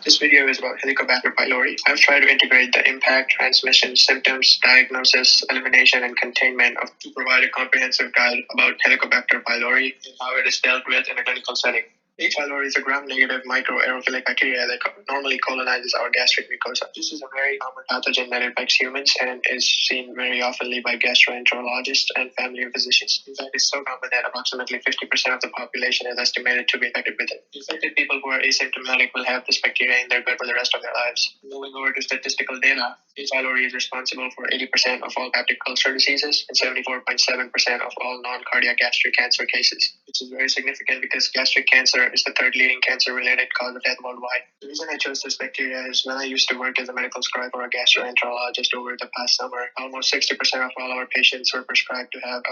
This video is about Helicobacter pylori. I've tried to integrate the impact, transmission, symptoms, diagnosis, elimination, and containment to provide a comprehensive guide about Helicobacter pylori and how it is dealt with in a clinical setting. H. pylori is a gram-negative microaerophilic bacteria that normally colonizes our gastric mucosa. This is a very common pathogen that infects humans and is seen very oftenly by gastroenterologists and family physicians. In fact, it's so common that approximately 50% of the population is estimated to be infected with it. Infected people who are asymptomatic will have this bacteria in their gut for the rest of their lives. Moving over to statistical data, H. pylori is responsible for 80% of all peptic ulcer diseases and 74.7% of all non-cardiac gastric cancer cases, which is very significant because gastric cancer is the third leading cancer-related cause of death worldwide. The reason I chose this bacteria is when I used to work as a medical scribe or a gastroenterologist over the past summer, almost 60% of all our patients were prescribed to have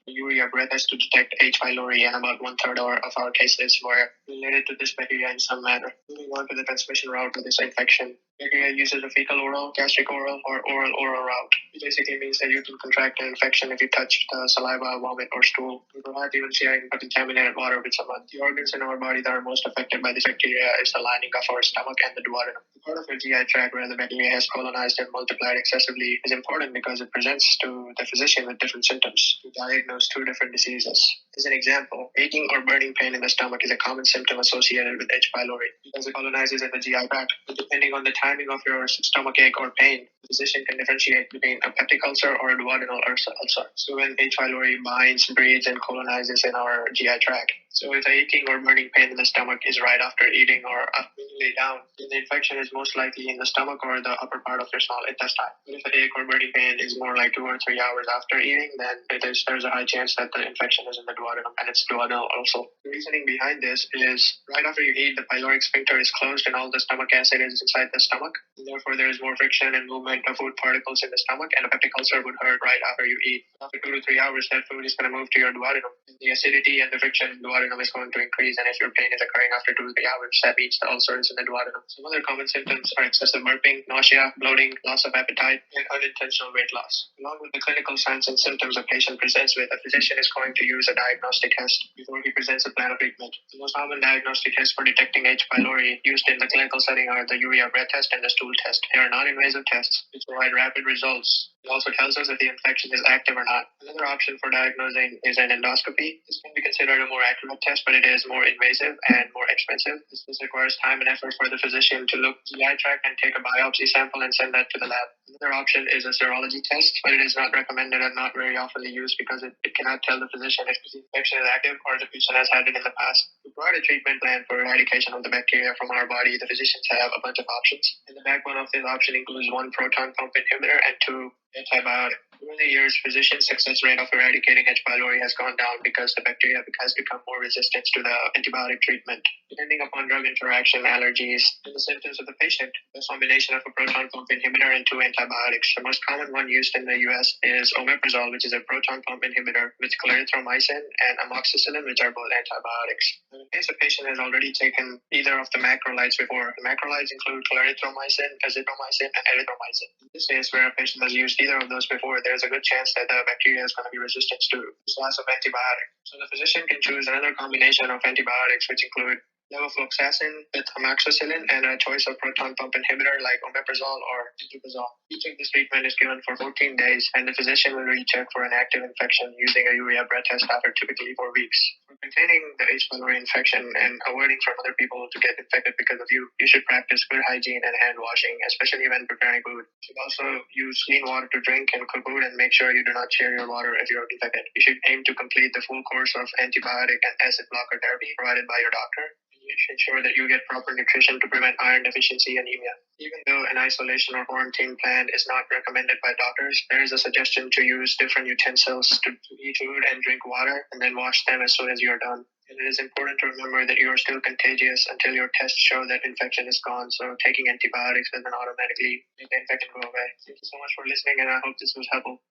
urea breath test to detect H. pylori, and about one-third of our cases were related to this bacteria in some manner. Moving on to the transmission route for this infection. Bacteria uses a fecal-oral, gastric-oral, or oral-oral route. It basically means that you can contract an infection if you touch the saliva, vomit, or stool, or perhaps even sharing contaminated water with someone. The organs in our body that are most affected by this bacteria is the lining of our stomach and the duodenum. The part of your GI tract where the bacteria has colonized and multiplied excessively is important because it presents to the physician with different symptoms to diagnose two different diseases. As an example, aching or burning pain in the stomach is a common symptom associated with H. pylori because it colonizes in the GI tract. But depending on the timing of your stomach ache or pain, the physician can differentiate between a peptic ulcer or a duodenal ulcer. So when H. pylori binds, breeds, and colonizes in our GI tract. So if the aching or burning pain in the stomach is right after eating or up when you lay down, then the infection is most likely in the stomach or the upper part of your small intestine. But if the ache or burning pain is more like 2 or 3 hours after eating, then there's a high chance that the infection is in the duodenum and it's duodenal also. The reasoning behind this is right after you eat, the pyloric sphincter is closed and all the stomach acid is inside the stomach. And therefore, there is more friction and movement of food particles in the stomach, and a peptic ulcer would hurt right after you eat. After 2 to 3 hours, that food is going to move to your duodenum. And the acidity and the friction in the duodenum is going to increase, and if your pain is occurring after 2 to 3 hours, that means the ulcer is in the duodenum. Some other common symptoms are excessive burping, nausea, bloating, loss of appetite, and unintentional weight loss. Along with the clinical signs and symptoms a patient presents with, a physician is going to use a diagnostic test before he presents a plan of treatment. The most common diagnostic tests for detecting H. pylori used in the clinical setting are the urea breath test and the stool test. They are non-invasive tests which provide rapid results. It also tells us if the infection is active or not. Another option for diagnosing is an endoscopy. This can be considered a more accurate test, but it is more invasive and more expensive. This requires time and effort for the physician to look at the GI tract and take a biopsy sample and send that to the lab. Another option is a serology test, but it is not recommended and not very often used because it cannot tell the physician if the infection is active or the patient has had it in the past. To provide a treatment plan for eradication of the bacteria from our body, the physicians have a bunch of options. And the backbone of this option includes 1 proton pump inhibitor and 2 antibiotics. Over the years, physician success rate of eradicating H. pylori has gone down because the bacteria has become more resistant to the antibiotic treatment. Depending upon drug interaction, allergies, and the symptoms of the patient, the combination of a proton pump inhibitor and 2 antibiotics. The most common one used in the US is omeprazole, which is a proton pump inhibitor, with clarithromycin and amoxicillin, which are both antibiotics. In case a patient has already taken either of the macrolides before, the macrolides include clarithromycin, azithromycin, and erythromycin. In this case, where a patient has used either of those before, there's a good chance that the bacteria is going to be resistant to this class of antibiotic. So the physician can choose another combination of antibiotics, which include levofloxacin with amoxicillin and a choice of proton pump inhibitor like omeprazole or intiprazole. Each of this treatment is given for 14 days, and the physician will recheck for an active infection using a urea breath test after typically 4 weeks. For containing the H. pylori infection and avoiding from other people to get infected because of you, you should practice good hygiene and hand washing, especially when preparing food. You should also use clean water to drink and cook food, and make sure you do not share your water if you're infected. You should aim to complete the full course of antibiotic and acid blocker therapy provided by your doctor. You should ensure that you get proper nutrition to prevent iron deficiency anemia. Even though an isolation or quarantine plan is not recommended by doctors, there is a suggestion to use different utensils to eat food and drink water, and then wash them as soon as you are done. And it is important to remember that you are still contagious until your tests show that infection is gone, so taking antibiotics doesn't automatically make the infection go away. Thank you so much for listening, and I hope this was helpful.